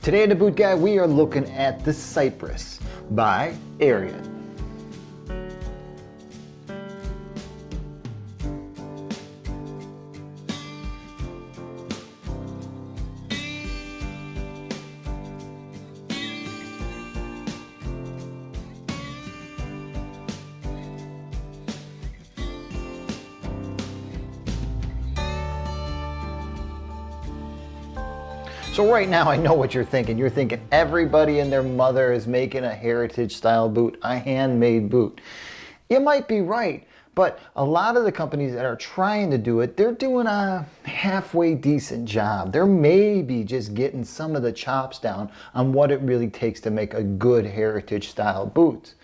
Today in the Boot Guide, we are looking at the Cypress by ARIAT. So right now I know what you're thinking. You're thinking everybody and their mother is making a heritage style boot, a handmade boot. You might be right, but a lot of the companies that are trying to do it, they're doing a halfway decent job. They're maybe just getting some of the chops down on what it really takes to make a good heritage style boot.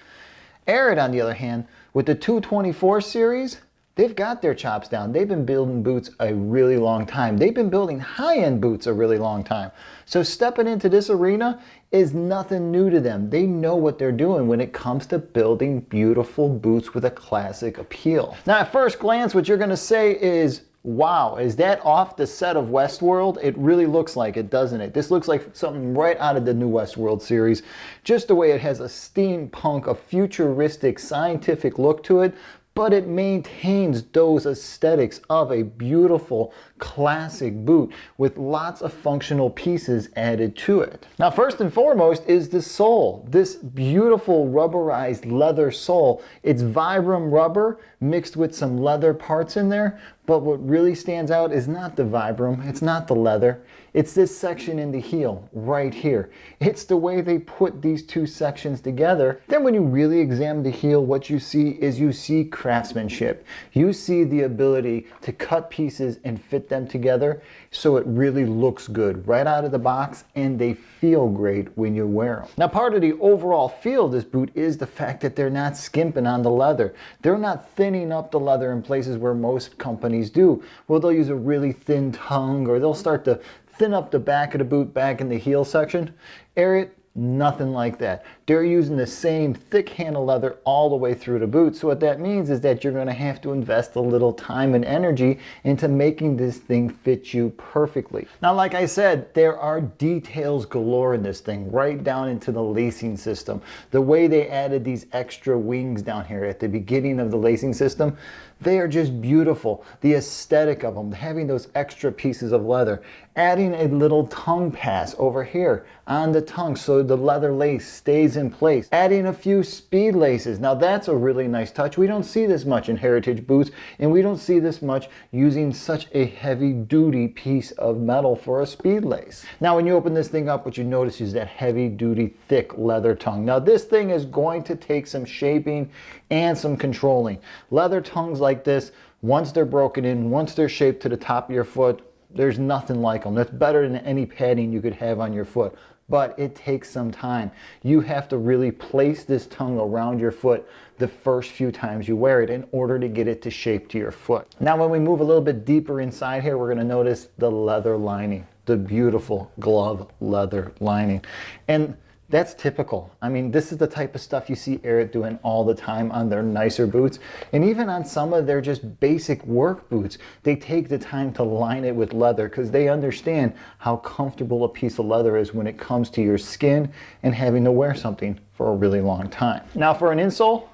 ARIAT, on the other hand, with the 224 series, they've got their chops down. They've been building boots a really long time. They've been building high-end boots a really long time. So stepping into this arena is nothing new to them. They know what they're doing when it comes to building beautiful boots with a classic appeal. Now, at first glance, what you're going to say is, wow, is that off the set of Westworld? It really looks like it, doesn't it? This looks like something right out of the new Westworld series. Just the way it has a steampunk, a futuristic, scientific look to it, but it maintains those aesthetics of a beautiful classic boot with lots of functional pieces added to it. Now, first and foremost is the sole. This beautiful rubberized leather sole. It's Vibram rubber mixed with some leather parts in there, but what really stands out is not the Vibram, it's not the leather, it's this section in the heel right here. It's the way they put these two sections together. Then when you really examine the heel, what you see craftsmanship. You see the ability to cut pieces and fit them together so it really looks good right out of the box, and they feel great when you wear them. Now, part of the overall feel of this boot is the fact that they're not skimping on the leather. They're not thinning up the leather in places where most companies do. Well, they'll use a really thin tongue, or they'll start to thin up the back of the boot back in the heel section. ARIAT, nothing like that. They're using the same thick handle leather all the way through the boot. So what that means is that you're going to have to invest a little time and energy into making this thing fit you perfectly. Now, like I said, there are details galore in this thing, right down into the lacing system. The way they added these extra wings down here at the beginning of the lacing system, they are just beautiful. The aesthetic of them, having those extra pieces of leather, adding a little tongue pass over here on the tongue so the leather lace stays in place, adding a few speed laces. Now that's a really nice touch. We don't see this much in heritage boots, and we don't see this much using such a heavy duty piece of metal for a speed lace. Now when you open this thing up, what you notice is that heavy duty thick leather tongue. Now this thing is going to take some shaping and some controlling. Leather tongues like this, once they're broken in, once they're shaped to the top of your foot, there's nothing like them. That's better than any padding you could have on your foot. But it takes some time. You have to really place this tongue around your foot the first few times you wear it in order to get it to shape to your foot. Now when we move a little bit deeper inside here, we're going to notice the leather lining, the beautiful glove leather lining. And that's typical. I mean, this is the type of stuff you see ARIAT doing all the time on their nicer boots. And even on some of their just basic work boots, they take the time to line it with leather because they understand how comfortable a piece of leather is when it comes to your skin and having to wear something for a really long time. Now for an insole,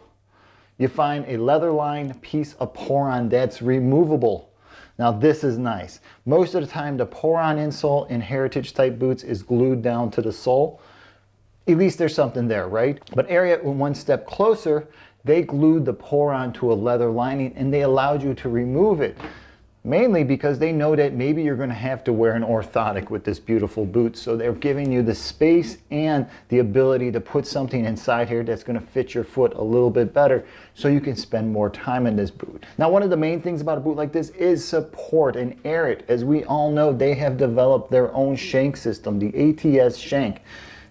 you find a leather lined piece of pour-on that's removable. Now this is nice. Most of the time the pour-on insole in heritage type boots is glued down to the sole. At least there's something there, right? But ARIAT went one step closer. They glued the pour-on to a leather lining and they allowed you to remove it. Mainly because they know that maybe you're going to have to wear an orthotic with this beautiful boot. So they're giving you the space and the ability to put something inside here that's going to fit your foot a little bit better so you can spend more time in this boot. Now, one of the main things about a boot like this is support. And ARIAT, as we all know, they have developed their own shank system, the ATS shank.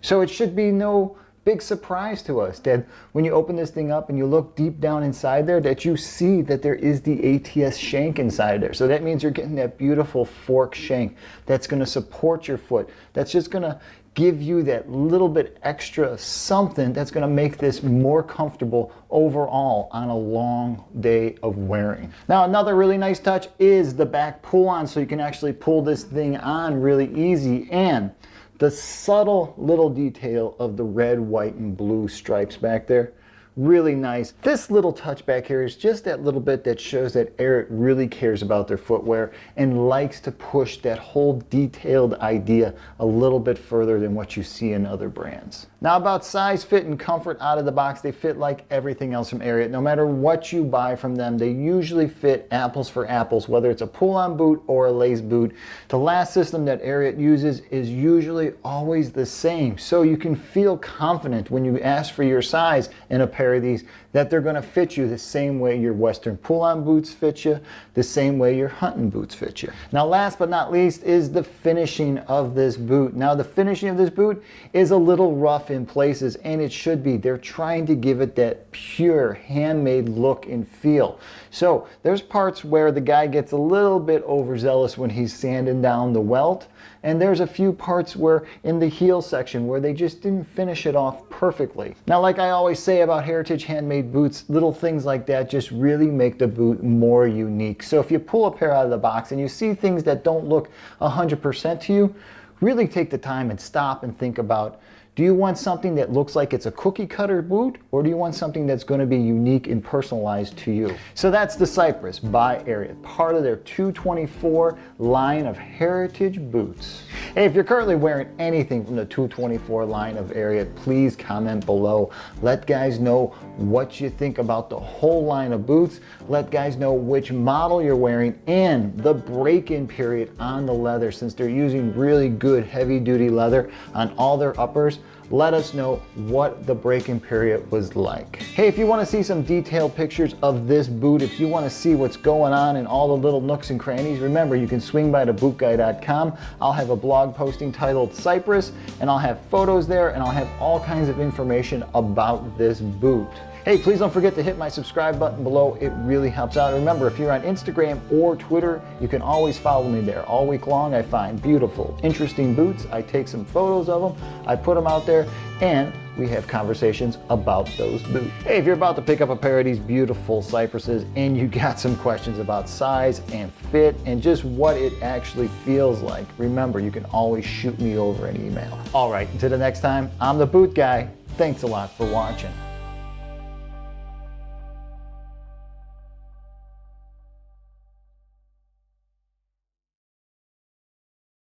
So it should be no big surprise to us that when you open this thing up and you look deep down inside there, that you see that there is the ATS shank inside there. So that means you're getting that beautiful fork shank that's going to support your foot. That's just going to give you that little bit extra something that's going to make this more comfortable overall on a long day of wearing. Now, another really nice touch is the back pull on, so you can actually pull this thing on really easy, and the subtle little detail of the red, white, and blue stripes back there. Really nice. This little touch back here is just that little bit that shows that ARIAT really cares about their footwear and likes to push that whole detailed idea a little bit further than what you see in other brands. Now, about size, fit, and comfort out of the box, they fit like everything else from ARIAT. No matter what you buy from them, they usually fit apples for apples, whether it's a pull-on boot or a lace boot. The last system that ARIAT uses is usually always the same, so you can feel confident when you ask for your size in a pair of these that they're going to fit you the same way your Western pull-on boots fit you, the same way your hunting boots fit you. Now, last but not least is the finishing of this boot. Now, the finishing of this boot is a little rough in places, and it should be. They're trying to give it that pure handmade look and feel. So there's parts where the guy gets a little bit overzealous when he's sanding down the welt, and there's a few parts where in the heel section where they just didn't finish it off perfectly. Now, like I always say about heritage handmade boots, little things like that just really make the boot more unique. So if you pull a pair out of the box and you see things that don't look 100% to you, really take the time and stop and think about, do you want something that looks like it's a cookie cutter boot, or do you want something that's going to be unique and personalized to you? So that's the Cypress by ARIAT, part of their 224 line of heritage boots. Hey, if you're currently wearing anything from the 224 line of ARIAT, please comment below. Let guys know what you think about the whole line of boots. Let guys know which model you're wearing and the break-in period on the leather, since they're using really good heavy-duty leather on all their uppers. Let us know what the break-in period was like. Hey, if you want to see some detailed pictures of this boot, if you want to see what's going on in all the little nooks and crannies, remember, you can swing by to bootguy.com. I'll have a blog posting titled Cypress, and I'll have photos there, and I'll have all kinds of information about this boot. Hey, please don't forget to hit my subscribe button below. It really helps out. Remember, if you're on Instagram or Twitter, you can always follow me there. All week long, I find beautiful, interesting boots. I take some photos of them, I put them out there, and we have conversations about those boots. Hey, if you're about to pick up a pair of these beautiful Cypresses and you got some questions about size and fit and just what it actually feels like, remember, you can always shoot me over an email. All right, until the next time, I'm the Boot Guy. Thanks a lot for watching.